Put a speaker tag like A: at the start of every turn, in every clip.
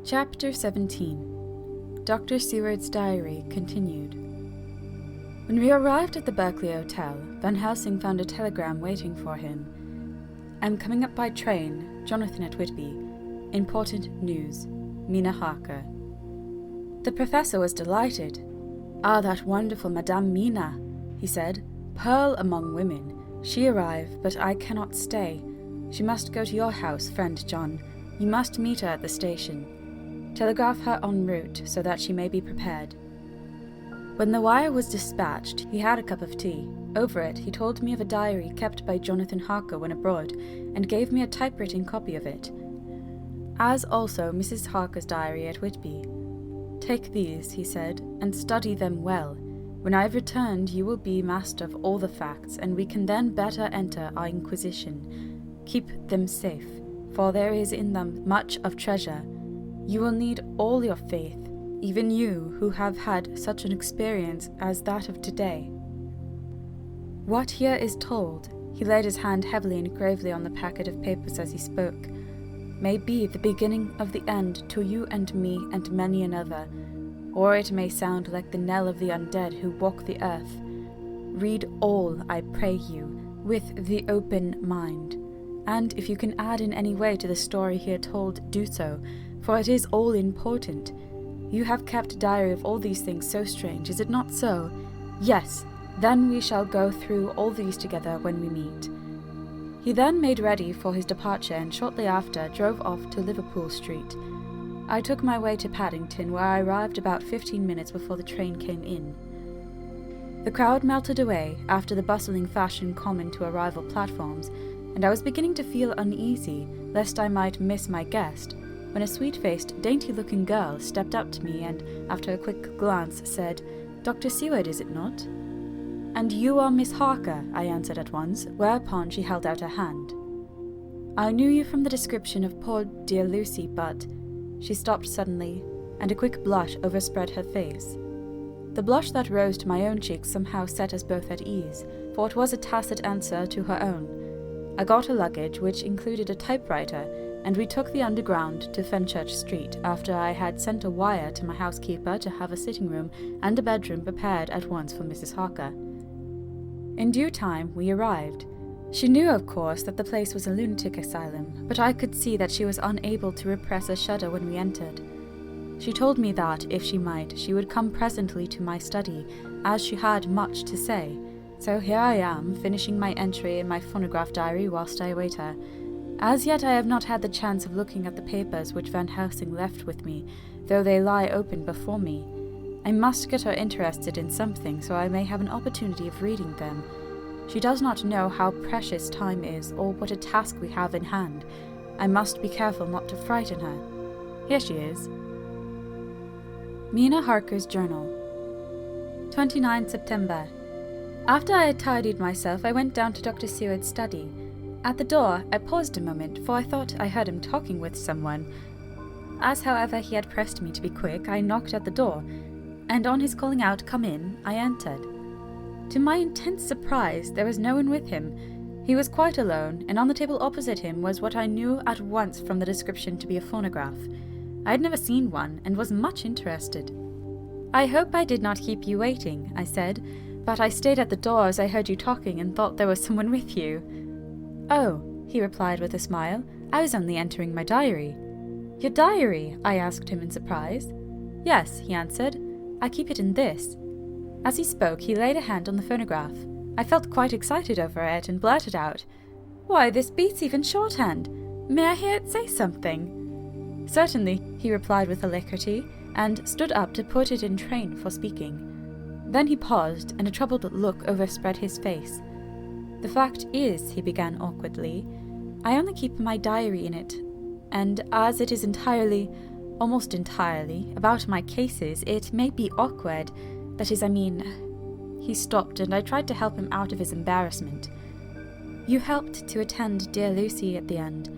A: Chapter 17. Dr. Seward's Diary continued. When we arrived at the Berkeley Hotel, Van Helsing found a telegram waiting for him. I'm coming up by train, Jonathan at Whitby. Important news. Mina Harker. The professor was delighted. Ah, that wonderful Madame Mina, he said. Pearl among women. She arrived, but I cannot stay. She must go to your house, friend John. You must meet her at the station. Telegraph her en route so that she may be prepared. When the wire was dispatched, he had a cup of tea. Over it, he told me of a diary kept by Jonathan Harker when abroad, and gave me a typewritten copy of it, as also Mrs. Harker's diary at Whitby. Take these, he said, and study them well. When I have returned, you will be master of all the facts, and we can then better enter our inquisition. Keep them safe, for there is in them much of treasure. You will need all your faith, even you who have had such an experience as that of today. What here is told, he laid his hand heavily and gravely on the packet of papers as he spoke, may be the beginning of the end to you and me and many another, or it may sound like the knell of the undead who walk the earth. Read all, I pray you, with the open mind, and if you can add in any way to the story here told, do so, for it is all important. You have kept a diary of all these things so strange, is it not so? Yes, then we shall go through all these together when we meet. He then made ready for his departure and shortly after drove off to Liverpool Street. I took my way to Paddington, where I arrived about 15 minutes before the train came in. The crowd melted away after the bustling fashion common to arrival platforms, and I was beginning to feel uneasy lest I might miss my guest, when a sweet-faced, dainty-looking girl stepped up to me and, after a quick glance, said, "Dr. Seward, is it not?" "And you are Miss Harker," I answered at once, whereupon she held out her hand. "I knew you from the description of poor dear Lucy, but—" She stopped suddenly, and a quick blush overspread her face. The blush that rose to my own cheeks somehow set us both at ease, for it was a tacit answer to her own. I got her luggage, which included a typewriter, and we took the Underground to Fenchurch Street after I had sent a wire to my housekeeper to have a sitting room and a bedroom prepared at once for Mrs. Harker. In due time we arrived. She knew, of course, that the place was a lunatic asylum, but I could see that she was unable to repress a shudder when we entered. She told me that, if she might, she would come presently to my study, as she had much to say. So here I am, finishing my entry in my phonograph diary whilst I await her. As yet I have not had the chance of looking at the papers which Van Helsing left with me, though they lie open before me. I must get her interested in something so I may have an opportunity of reading them. She does not know how precious time is, or what a task we have in hand. I must be careful not to frighten her. Here she is. Mina Harker's Journal. 29 September. After I had tidied myself, I went down to Dr. Seward's study. At the door, I paused a moment, for I thought I heard him talking with someone. As, however, he had pressed me to be quick, I knocked at the door, and on his calling out, "Come in," I entered. To my intense surprise, there was no one with him. He was quite alone, and on the table opposite him was what I knew at once from the description to be a phonograph. I had never seen one, and was much interested. "I hope I did not keep you waiting," I said, "but I stayed at the door as I heard you talking and thought there was someone with you." "Oh," he replied with a smile, "I was only entering my diary." "Your diary?" I asked him in surprise. "Yes," he answered, "I keep it in this." As he spoke, he laid a hand on the phonograph. I felt quite excited over it and blurted out, "Why, this beats even shorthand. May I hear it say something?" "Certainly," he replied with alacrity, and stood up to put it in train for speaking. Then he paused, and a troubled look overspread his face. "The fact is," he began awkwardly, "I only keep my diary in it, and as it is entirely, almost entirely, about my cases, it may be awkward. That is, I mean—" He stopped, and I tried to help him out of his embarrassment. "You helped to attend dear Lucy at the end.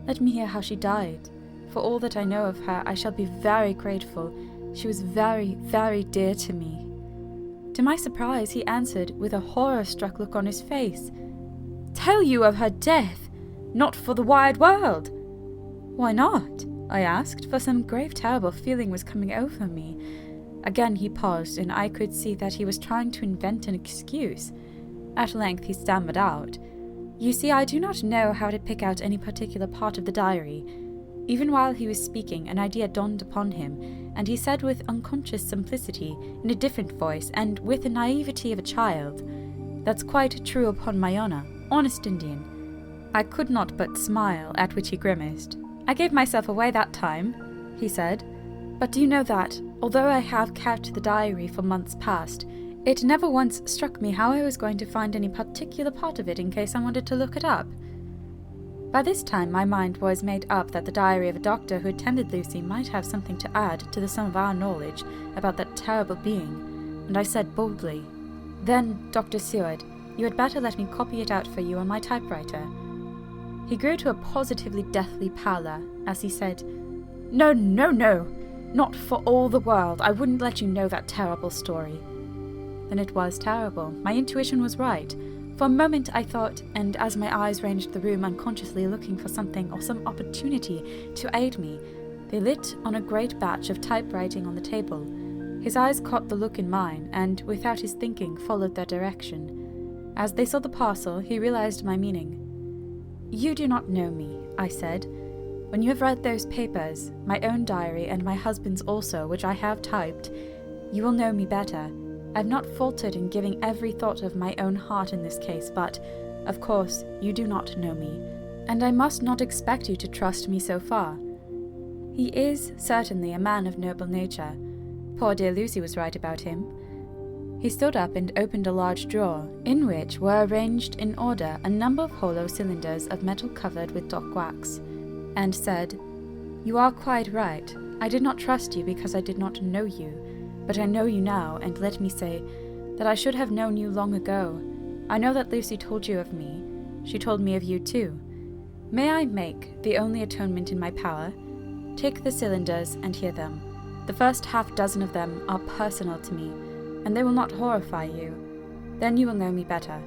A: Let me hear how she died. For all that I know of her, I shall be very grateful. She was very, very dear to me." To my surprise, he answered with a horror-struck look on his face, "Tell you of her death? Not for the wide world." "Why not?" I asked, for some grave terrible feeling was coming over me. Again he paused, and I could see that he was trying to invent an excuse. At length he stammered out, "You see, I do not know how to pick out any particular part of the diary." Even while he was speaking, an idea dawned upon him, and he said with unconscious simplicity, in a different voice, and with the naivety of a child, "That's quite true upon my honour, honest Indian." I could not but smile, at which he grimaced. "I gave myself away that time," he said. "But do you know that, although I have kept the diary for months past, it never once struck me how I was going to find any particular part of it in case I wanted to look it up?" By this time my mind was made up that the diary of a doctor who attended Lucy might have something to add to the sum of our knowledge about that terrible being, and I said boldly, "Then, Dr. Seward, you had better let me copy it out for you on my typewriter." He grew to a positively deathly pallor as he said, "No, no, no! Not for all the world! I wouldn't let you know that terrible story." Then it was terrible. My intuition was right. For a moment I thought, and as my eyes ranged the room unconsciously looking for something or some opportunity to aid me, they lit on a great batch of typewriting on the table. His eyes caught the look in mine, and, without his thinking, followed their direction. As they saw the parcel, he realized my meaning. "You do not know me," I said. "When you have read those papers, my own diary and my husband's also, which I have typed, you will know me better. I have not faltered in giving every thought of my own heart in this case, but, of course, you do not know me, and I must not expect you to trust me so far." He is certainly a man of noble nature. Poor dear Lucy was right about him. He stood up and opened a large drawer, in which were arranged in order a number of hollow cylinders of metal covered with dock wax, and said, "You are quite right. I did not trust you because I did not know you. But I know you now, and let me say that I should have known you long ago. I know that Lucy told you of me. She told me of you too. May I make the only atonement in my power? Take the cylinders and hear them. The first half-dozen of them are personal to me, and they will not horrify you. Then you will know me better.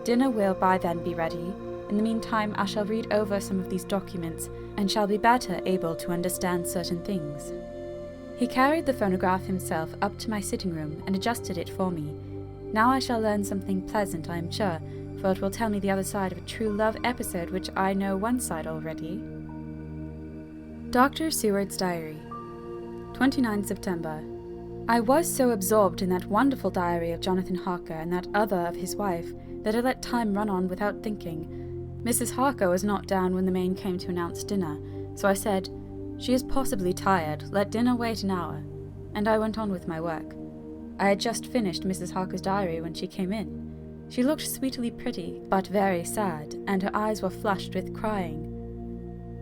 A: Dinner will by then be ready. In the meantime, I shall read over some of these documents, and shall be better able to understand certain things." He carried the phonograph himself up to my sitting room and adjusted it for me. Now I shall learn something pleasant, I am sure, for it will tell me the other side of a true love episode which I know one side already. Dr. Seward's Diary, 29 September. I was so absorbed in that wonderful diary of Jonathan Harker and that other of his wife that I let time run on without thinking. Mrs. Harker was not down when the maid came to announce dinner, so I said, "She is possibly tired, let dinner wait an hour," and I went on with my work. I had just finished Mrs. Harker's diary when she came in. She looked sweetly pretty, but very sad, and her eyes were flushed with crying.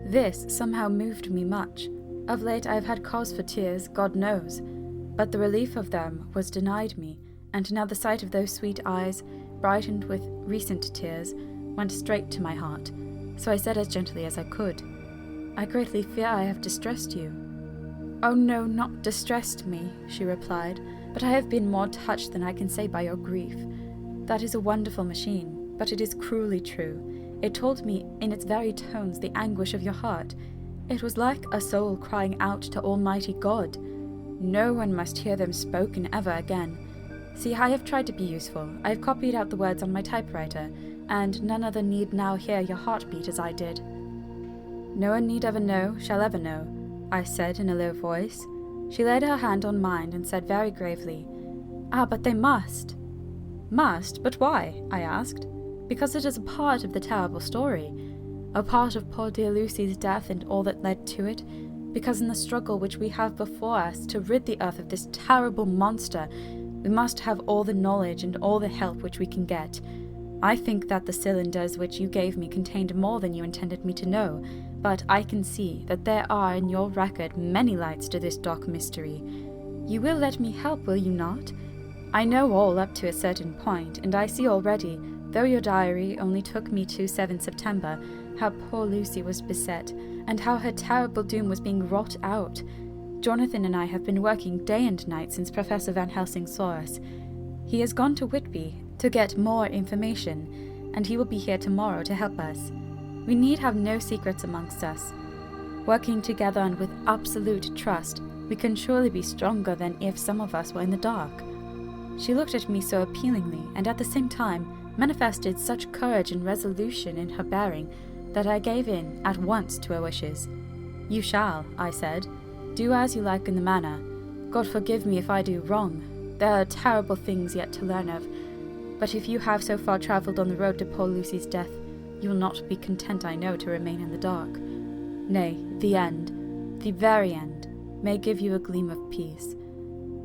A: This somehow moved me much. Of late I have had cause for tears, God knows, but the relief of them was denied me, and now the sight of those sweet eyes, brightened with recent tears, went straight to my heart, so I said as gently as I could, "I greatly fear I have distressed you." "Oh no, not distressed me," she replied, "but I have been more touched than I can say by your grief. That is a wonderful machine, but it is cruelly true. It told me in its very tones the anguish of your heart. It was like a soul crying out to Almighty God. No one must hear them spoken ever again. See, I have tried to be useful. I have copied out the words on my typewriter, and none other need now hear your heartbeat as I did." "No one need ever know, shall ever know," I said in a low voice. She laid her hand on mine and said very gravely, "Ah, but they must." "Must? But why?" I asked. "Because it is a part of the terrible story. A part of poor dear Lucy's death and all that led to it. Because in the struggle which we have before us to rid the earth of this terrible monster, we must have all the knowledge and all the help which we can get. I think that the cylinders which you gave me contained more than you intended me to know, but I can see that there are in your record many lights to this dark mystery. You will let me help, will you not? I know all up to a certain point, and I see already, though your diary only took me to 7 September, how poor Lucy was beset, and how her terrible doom was being wrought out. Jonathan and I have been working day and night since Professor Van Helsing saw us. He has gone to Whitby to get more information, and he will be here tomorrow to help us. We need have no secrets amongst us. Working together and with absolute trust, we can surely be stronger than if some of us were in the dark. She looked at me so appealingly, and at the same time manifested such courage and resolution in her bearing that I gave in at once to her wishes. "You shall," I said, "do as you like in the manor. God forgive me if I do wrong. There are terrible things yet to learn of, but if you have so far travelled on the road to poor Lucy's death, you will not be content, I know, to remain in the dark. Nay, the end, the very end, may give you a gleam of peace.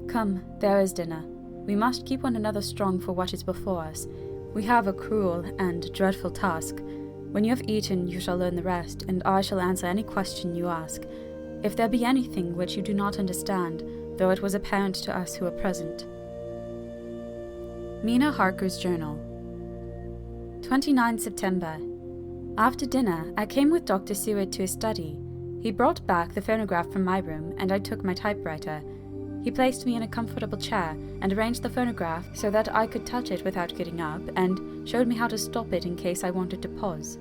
A: Come, there is dinner. We must keep one another strong for what is before us. We have a cruel and dreadful task. When you have eaten, you shall learn the rest, and I shall answer any question you ask. If there be anything which you do not understand, though it was apparent to us who are present." Mina Harker's Journal. 29 September. After dinner, I came with Dr. Seward to his study. He brought back the phonograph from my room, and I took my typewriter. He placed me in a comfortable chair and arranged the phonograph so that I could touch it without getting up, and showed me how to stop it in case I wanted to pause.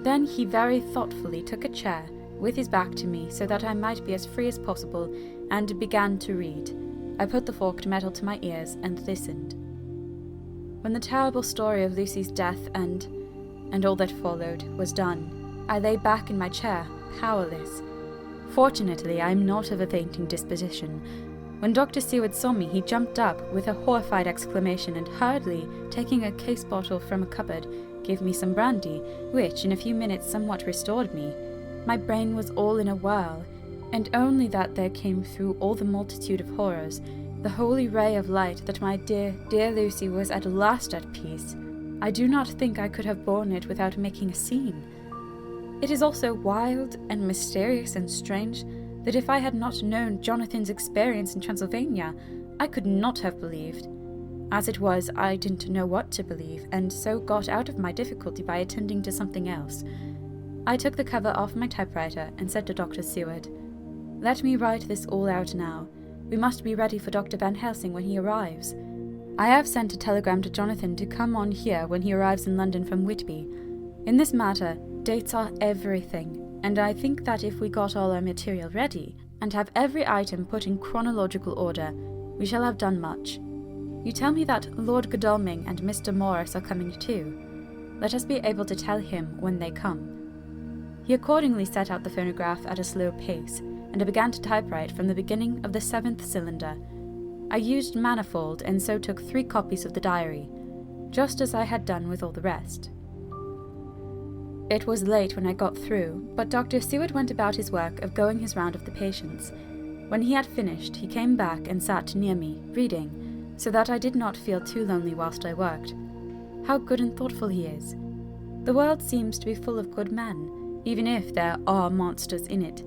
A: Then he very thoughtfully took a chair with his back to me so that I might be as free as possible, and began to read. I put the forked metal to my ears and listened. When the terrible story of Lucy's death and all that followed was done, I lay back in my chair, powerless. Fortunately, I am not of a fainting disposition. When Dr. Seward saw me, he jumped up with a horrified exclamation and hurriedly, taking a case bottle from a cupboard, gave me some brandy, which in a few minutes somewhat restored me. My brain was all in a whirl, and only that there came through all the multitude of horrors the holy ray of light that my dear, dear Lucy was at last at peace. I do not think I could have borne it without making a scene. It is also wild and mysterious and strange that if I had not known Jonathan's experience in Transylvania, I could not have believed. As it was, I didn't know what to believe, and so got out of my difficulty by attending to something else. I took the cover off my typewriter and said to Dr. Seward, "Let me write this all out now. We must be ready for Dr. Van Helsing when he arrives. I have sent a telegram to Jonathan to come on here when he arrives in London from Whitby. In this matter, dates are everything, and I think that if we got all our material ready, and have every item put in chronological order, we shall have done much. You tell me that Lord Godalming and Mr. Morris are coming too. Let us be able to tell him when they come." He accordingly set out the phonograph at a slow pace, and I began to typewrite from the beginning of the 7th cylinder. I used manifold, and so took 3 copies of the diary, just as I had done with all the rest. It was late when I got through, but Dr. Seward went about his work of going his round of the patients. When he had finished, he came back and sat near me, reading, so that I did not feel too lonely whilst I worked. How good and thoughtful he is. The world seems to be full of good men, even if there are monsters in it.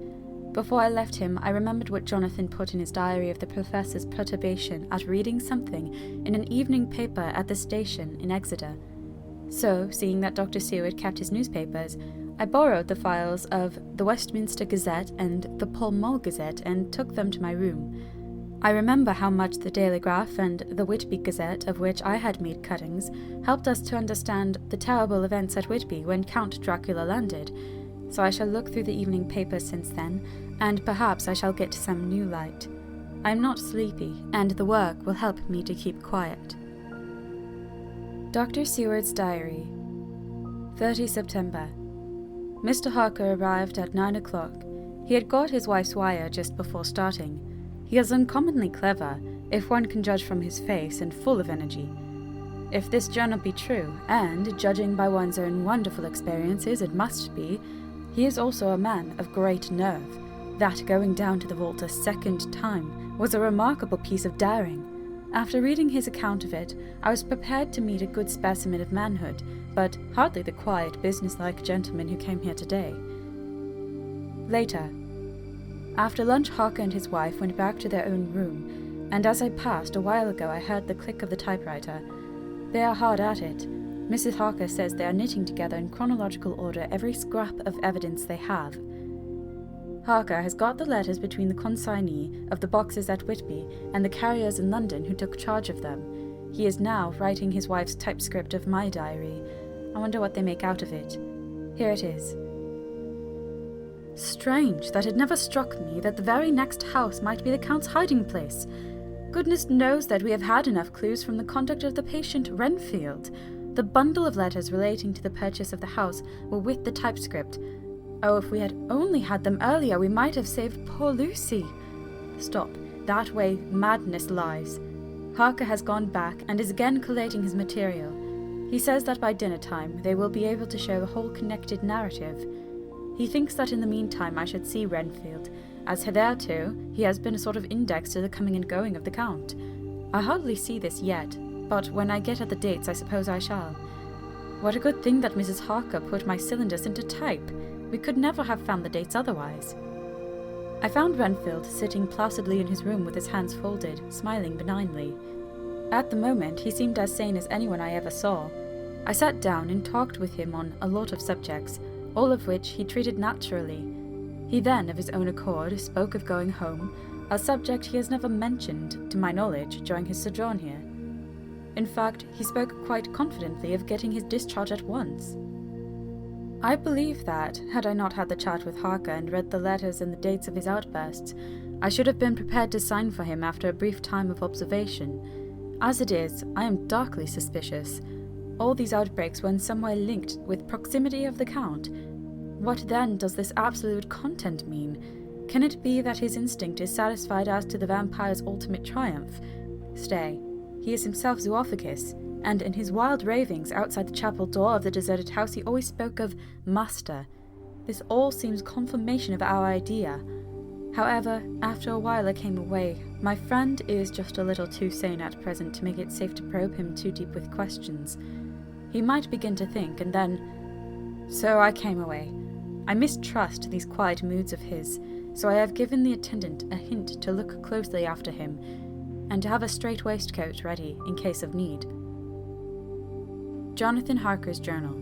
A: Before I left him, I remembered what Jonathan put in his diary of the professor's perturbation at reading something in an evening paper at the station in Exeter. So, seeing that Dr. Seward kept his newspapers, I borrowed the files of the Westminster Gazette and the Pall Mall Gazette and took them to my room. I remember how much the Daily Graph and the Whitby Gazette, of which I had made cuttings, helped us to understand the terrible events at Whitby when Count Dracula landed, so I shall look through the evening papers since then, and perhaps I shall get some new light. I am not sleepy, and the work will help me to keep quiet. Dr. Seward's Diary. 30 September. Mr. Harker arrived at 9 o'clock. He had got his wife's wire just before starting. He is uncommonly clever, if one can judge from his face, and full of energy. If this journal be true, and, judging by one's own wonderful experiences, it must be, he is also a man of great nerve. That going down to the vault a second time was a remarkable piece of daring. After reading his account of it, I was prepared to meet a good specimen of manhood, but hardly the quiet, businesslike gentleman who came here today. Later. After lunch, Harker and his wife went back to their own room, and as I passed a while ago I heard the click of the typewriter. They are hard at it. Mrs. Harker says they are knitting together in chronological order every scrap of evidence they have. Harker has got the letters between the consignee of the boxes at Whitby and the carriers in London who took charge of them. He is now writing his wife's typescript of my diary. I wonder what they make out of it. Here it is. Strange that it never struck me that the very next house might be the Count's hiding place. Goodness knows that we have had enough clues from the conduct of the patient Renfield. The bundle of letters relating to the purchase of the house were with the typescript. Oh, if we had only had them earlier, we might have saved poor Lucy. Stop. That way madness lies. Harker has gone back and is again collating his material. He says that by dinner time they will be able to show the whole connected narrative. He thinks that in the meantime I should see Renfield, as hitherto he has been a sort of index to the coming and going of the Count. I hardly see this yet, but when I get at the dates I suppose I shall. What a good thing that Mrs. Harker put my cylinders into type. We could never have found the dates otherwise. I found Renfield sitting placidly in his room with his hands folded, smiling benignly. At the moment he seemed as sane as anyone I ever saw. I sat down and talked with him on a lot of subjects, all of which he treated naturally. He then, of his own accord, spoke of going home, a subject he has never mentioned, to my knowledge, during his sojourn here. In fact, he spoke quite confidently of getting his discharge at once. I believe that, had I not had the chat with Harker and read the letters and the dates of his outbursts, I should have been prepared to sign for him after a brief time of observation. As it is, I am darkly suspicious. All these outbreaks were in some way linked with proximity of the Count. What then does this absolute content mean? Can it be that his instinct is satisfied as to the vampire's ultimate triumph? Stay, he is himself Zoophagous, and in his wild ravings outside the chapel door of the deserted house he always spoke of Master. This all seems confirmation of our idea. However, after a while I came away. My friend is just a little too sane at present to make it safe to probe him too deep with questions. He might begin to think, and then... So I came away. I mistrust these quiet moods of his, so I have given the attendant a hint to look closely after him, and to have a straight waistcoat ready in case of need. Jonathan Harker's Journal.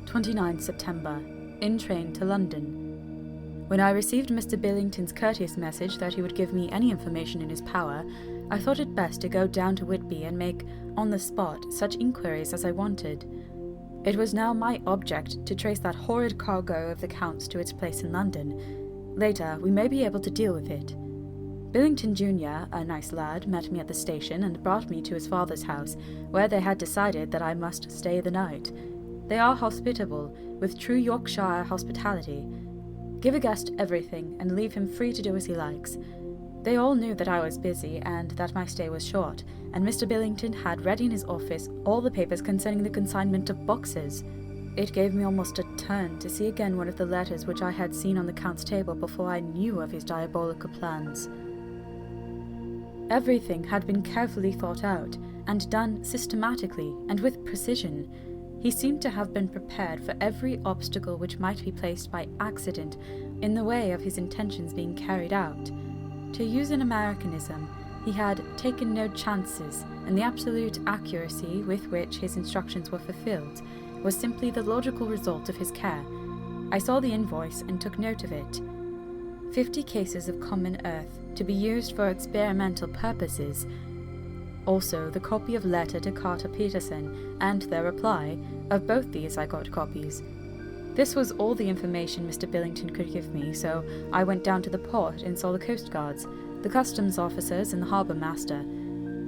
A: 29 September. In train to London. When I received Mr. Billington's courteous message that he would give me any information in his power, I thought it best to go down to Whitby and make, on the spot, such inquiries as I wanted. It was now my object to trace that horrid cargo of the Count's to its place in London. Later, we may be able to deal with it. Billington Jr., a nice lad, met me at the station and brought me to his father's house, where they had decided that I must stay the night. They are hospitable, with true Yorkshire hospitality. Give a guest everything, and leave him free to do as he likes. They all knew that I was busy, and that my stay was short, and Mr. Billington had ready in his office all the papers concerning the consignment of boxes. It gave me almost a turn to see again one of the letters which I had seen on the Count's table before I knew of his diabolical plans. Everything had been carefully thought out, and done systematically and with precision. He seemed to have been prepared for every obstacle which might be placed by accident in the way of his intentions being carried out. To use an Americanism, he had taken no chances, and the absolute accuracy with which his instructions were fulfilled was simply the logical result of his care. I saw the invoice and took note of it. 50 cases of common earth, to be used for experimental purposes. Also, the copy of letter to Carter Peterson, and their reply. Of both these I got copies. This was all the information Mr. Billington could give me, so I went down to the port and saw the coast guards, the customs officers and the harbour master.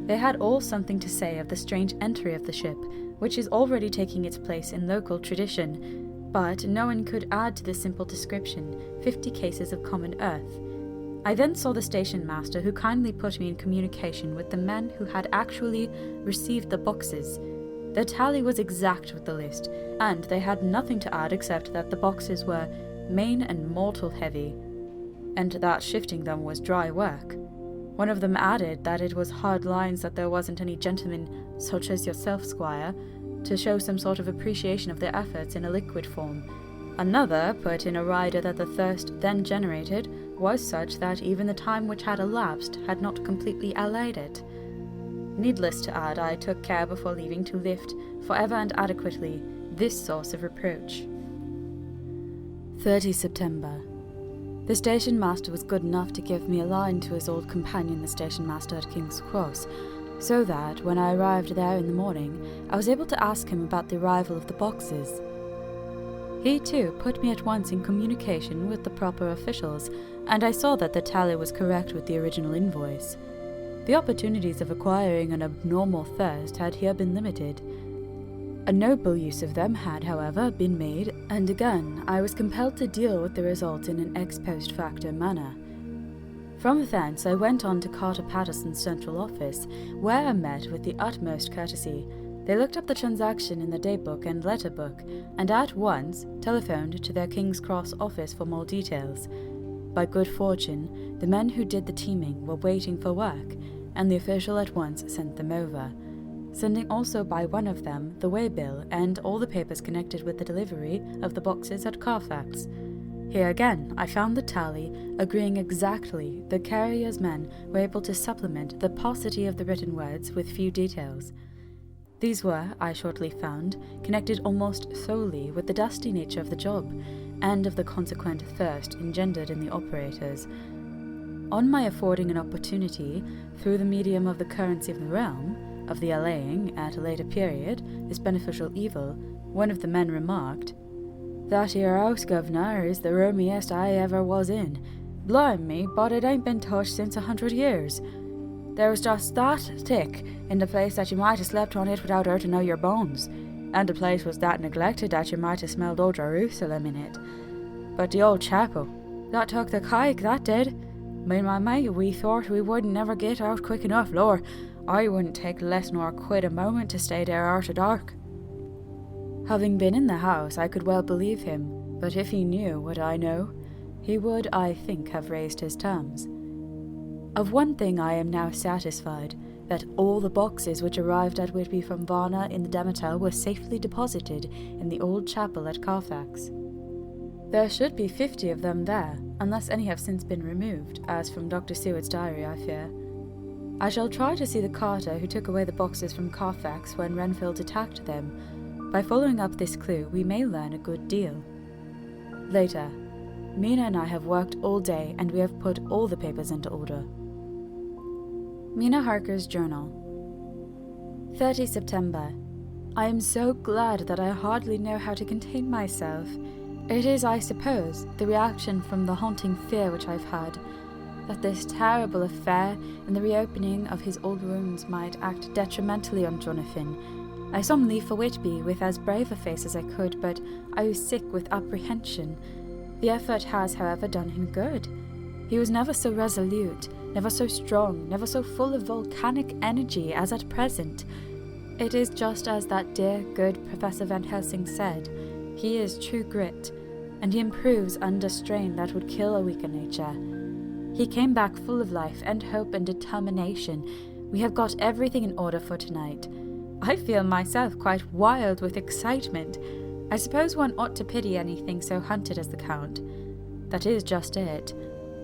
A: They had all something to say of the strange entry of the ship, which is already taking its place in local tradition, but no one could add to the simple description 50 cases of common earth. I then saw the station master, who kindly put me in communication with the men who had actually received the boxes. The tally was exact with the list, and they had nothing to add except that the boxes were main and mortal heavy, and that shifting them was dry work. One of them added that it was hard lines that there wasn't any gentleman, such as yourself, squire, to show some sort of appreciation of their efforts in a liquid form. Another put in a rider that the thirst then generated was such that even the time which had elapsed had not completely allayed it. Needless to add, I took care before leaving to lift, forever and adequately, this source of reproach. 30 September. The station master was good enough to give me a line to his old companion, the station master at King's Cross, so that, when I arrived there in the morning, I was able to ask him about the arrival of the boxes. He too put me at once in communication with the proper officials, and I saw that the tally was correct with the original invoice. The opportunities of acquiring an abnormal thirst had here been limited. A noble use of them had, however, been made, and again I was compelled to deal with the result in an ex post facto manner. From thence I went on to Carter Patterson's central office, where I met with the utmost courtesy. They looked up the transaction in the daybook and letter book, and at once telephoned to their King's Cross office for more details. By good fortune, the men who did the teaming were waiting for work, and the official at once sent them over, sending also by one of them the waybill and all the papers connected with the delivery of the boxes at Carfax. Here again I found the tally agreeing exactly. The carrier's men were able to supplement the paucity of the written words with few details. These were, I shortly found, connected almost solely with the dusty nature of the job, and of the consequent thirst engendered in the operators. On my affording an opportunity, through the medium of the currency of the realm, of the allaying, at a later period, this beneficial evil, one of the men remarked, "That 'ere house, governor, is the roomiest I ever was in. Blime me, but it ain't been touched since 100 years. There was just that thick in the place that you might have slept on it without hurting out your bones, and the place was that neglected that you might have smelled old Jerusalem in it. But the old chapel, that took the cake, that did. Me and my mate, we thought we wouldn't never get out quick enough, Lord. I wouldn't take less nor quit a moment to stay there arter dark." Having been in the house, I could well believe him, but if he knew what I know, he would, I think, have raised his terms. Of one thing I am now satisfied, that all the boxes which arrived at Whitby from Varna in the Demeter were safely deposited in the old chapel at Carfax. There should be 50 of them there, unless any have since been removed, as from Dr. Seward's diary, I fear. I shall try to see the carter who took away the boxes from Carfax when Renfield attacked them. By following up this clue, we may learn a good deal. Later, Mina and I have worked all day, and we have put all the papers into order. Mina Harker's Journal. 30 September. I am so glad that I hardly know how to contain myself. It is, I suppose, the reaction from the haunting fear which I've had, that this terrible affair and the reopening of his old wounds might act detrimentally on Jonathan. I saw him leave for Whitby with as brave a face as I could, but I was sick with apprehension. The effort has, however, done him good. He was never so resolute, never so strong, never so full of volcanic energy as at present. It is just as that dear, good Professor Van Helsing said. He is true grit, and he improves under strain that would kill a weaker nature. He came back full of life and hope and determination. We have got everything in order for tonight. I feel myself quite wild with excitement. I suppose one ought to pity anything so hunted as the Count. That is just it.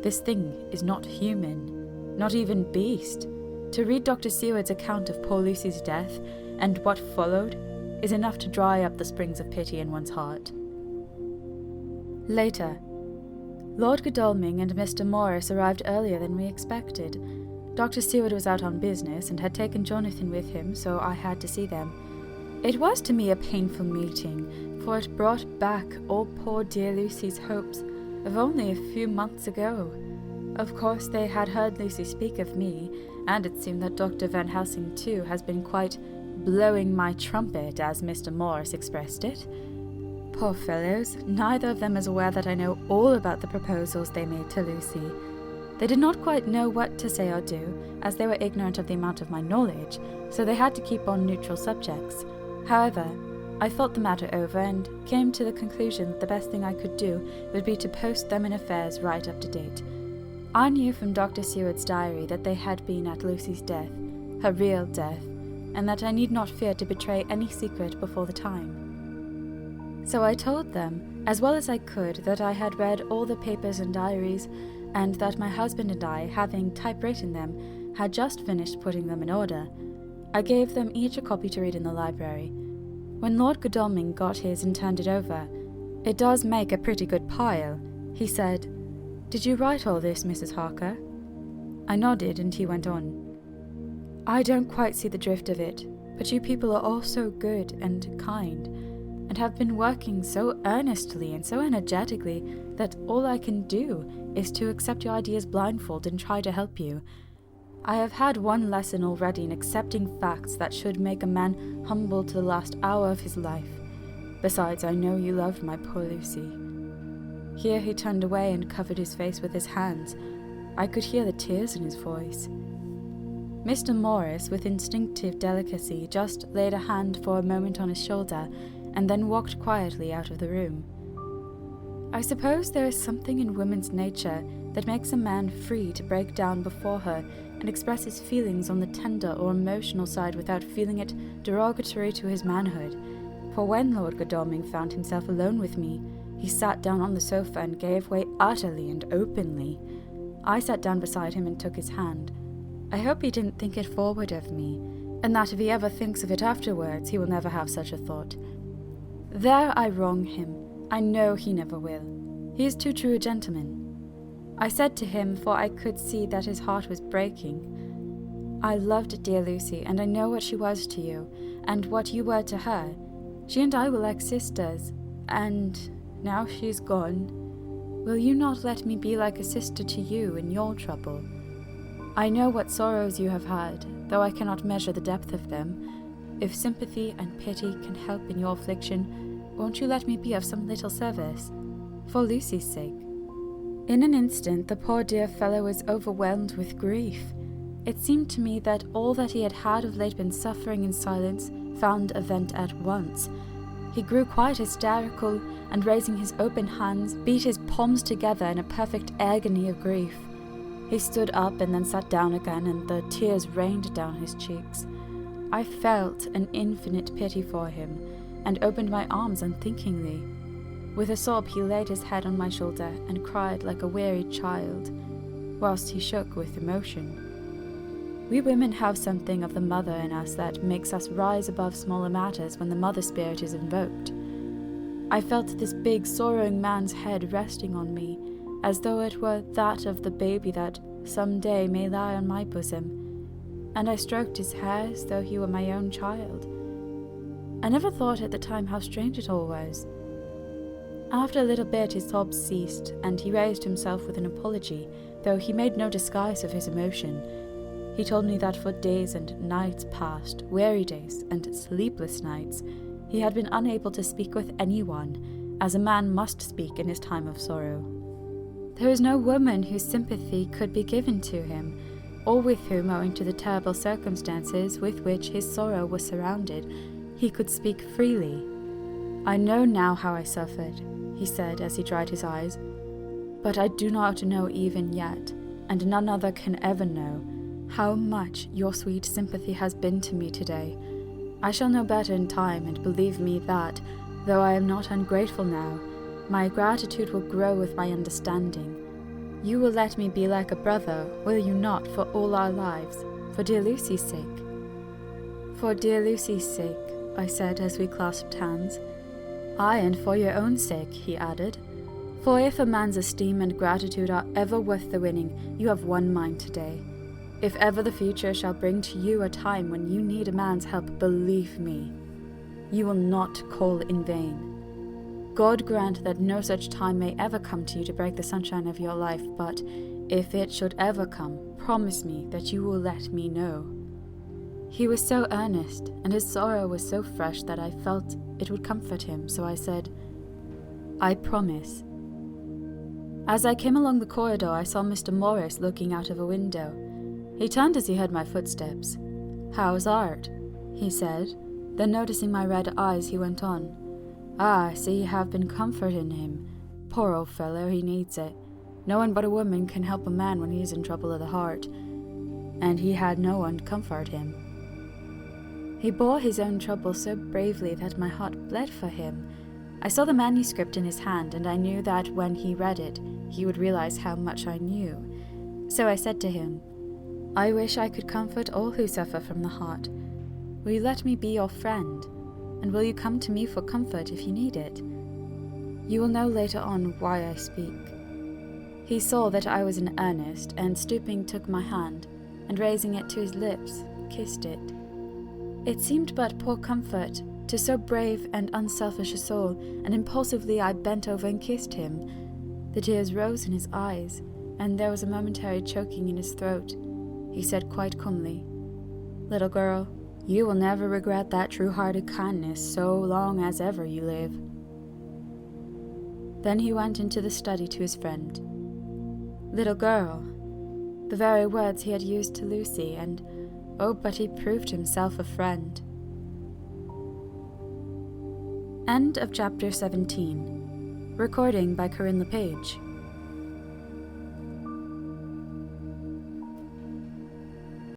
A: This thing is not human, not even beast. To read Dr. Seward's account of poor Lucy's death, and what followed, is enough to dry up the springs of pity in one's heart. Later. Lord Godalming and Mr. Morris arrived earlier than we expected. Dr. Seward was out on business and had taken Jonathan with him, so I had to see them. It was to me a painful meeting, for it brought back all poor dear Lucy's hopes of only a few months ago. Of course they had heard Lucy speak of me, and it seemed that Dr. Van Helsing too has been quite blowing my trumpet, as Mr. Morris expressed it. Poor fellows, neither of them is aware that I know all about the proposals they made to Lucy. They did not quite know what to say or do, as they were ignorant of the amount of my knowledge, so they had to keep on neutral subjects. However, I thought the matter over and came to the conclusion that the best thing I could do would be to post them in affairs right up to date. I knew from Dr. Seward's diary that they had been at Lucy's death, her real death, and that I need not fear to betray any secret before the time. So I told them, as well as I could, that I had read all the papers and diaries, and that my husband and I, having typewritten them, had just finished putting them in order. I gave them each a copy to read in the library. When Lord Godalming got his and turned it over, "It does make a pretty good pile," he said. "Did you write all this, Mrs. Harker?" I nodded, and he went on. "I don't quite see the drift of it, but you people are all so good and kind, and and have been working so earnestly and so energetically that all I can do is to accept your ideas blindfold and try to help you. I have had one lesson already in accepting facts that should make a man humble to the last hour of his life. Besides, I know you loved my poor Lucy." Here he turned away and covered his face with his hands. I could hear the tears in his voice. Mr. Morris, with instinctive delicacy, just laid a hand for a moment on his shoulder and then walked quietly out of the room. I suppose there is something in woman's nature that makes a man free to break down before her and express his feelings on the tender or emotional side without feeling it derogatory to his manhood. For when Lord Godalming found himself alone with me, he sat down on the sofa and gave way utterly and openly. I sat down beside him and took his hand. I hope he didn't think it forward of me, and that if he ever thinks of it afterwards, he will never have such a thought. There I wrong him. I know he never will. He is too true a gentleman. I said to him, for I could see that his heart was breaking, "I loved dear Lucy, and I know what she was to you, and what you were to her. She and I were like sisters, and now she is gone. Will you not let me be like a sister to you in your trouble? I know what sorrows you have had, though I cannot measure the depth of them. If sympathy and pity can help in your affliction, won't you let me be of some little service? For Lucy's sake." In an instant, the poor dear fellow was overwhelmed with grief. It seemed to me that all that he had of late been suffering in silence found a vent at once. He grew quite hysterical, and raising his open hands, beat his palms together in a perfect agony of grief. He stood up and then sat down again, and the tears rained down his cheeks. I felt an infinite pity for him, and opened my arms unthinkingly. With a sob he laid his head on my shoulder and cried like a wearied child, whilst he shook with emotion. We women have something of the mother in us that makes us rise above smaller matters when the mother spirit is invoked. I felt this big sorrowing man's head resting on me, as though it were that of the baby that some day may lie on my bosom, and I stroked his hair as though he were my own child. I never thought at the time how strange it all was. After a little bit his sobs ceased, and he raised himself with an apology, though he made no disguise of his emotion. He told me that for days and nights past, weary days and sleepless nights, he had been unable to speak with anyone, as a man must speak in his time of sorrow. There was no woman whose sympathy could be given to him, or with whom, owing to the terrible circumstances with which his sorrow was surrounded, he could speak freely. "I know now how I suffered," he said as he dried his eyes, "but I do not know even yet, and none other can ever know, how much your sweet sympathy has been to me today. I shall know better in time, and believe me that, though I am not ungrateful now, my gratitude will grow with my understanding. You will let me be like a brother, will you not, for all our lives, for dear Lucy's sake?" "For dear Lucy's sake," I said as we clasped hands. "Aye, and for your own sake," he added. "For if a man's esteem and gratitude are ever worth the winning, you have won mine today. If ever the future shall bring to you a time when you need a man's help, believe me, you will not call in vain. God grant that no such time may ever come to you to break the sunshine of your life, but if it should ever come, promise me that you will let me know." He was so earnest, and his sorrow was so fresh that I felt it would comfort him, so I said, "I promise." As I came along the corridor, I saw Mr. Morris looking out of a window. He turned as he heard my footsteps. "How's Art?" he said. Then noticing my red eyes, he went on, "Ah, I see you have been comforting him. Poor old fellow, he needs it. No one but a woman can help a man when he is in trouble of the heart. And he had no one to comfort him." He bore his own trouble so bravely that my heart bled for him. I saw the manuscript in his hand, and I knew that when he read it, he would realize how much I knew. So I said to him, "I wish I could comfort all who suffer from the heart. Will you let me be your friend? And will you come to me for comfort if you need it? You will know later on why I speak." He saw that I was in earnest, and stooping took my hand, and raising it to his lips, kissed it. It seemed but poor comfort, To so brave and unselfish a soul, and impulsively I bent over and kissed him. The tears rose in his eyes, and there was a momentary choking in his throat. He said quite calmly, "Little girl, you will never regret that true-hearted kindness so long as ever you live." Then he went into the study to his friend. Little girl, the very words he had used to Lucy, and oh, but he proved himself a friend. End of chapter 17. Recording by Corinne LePage.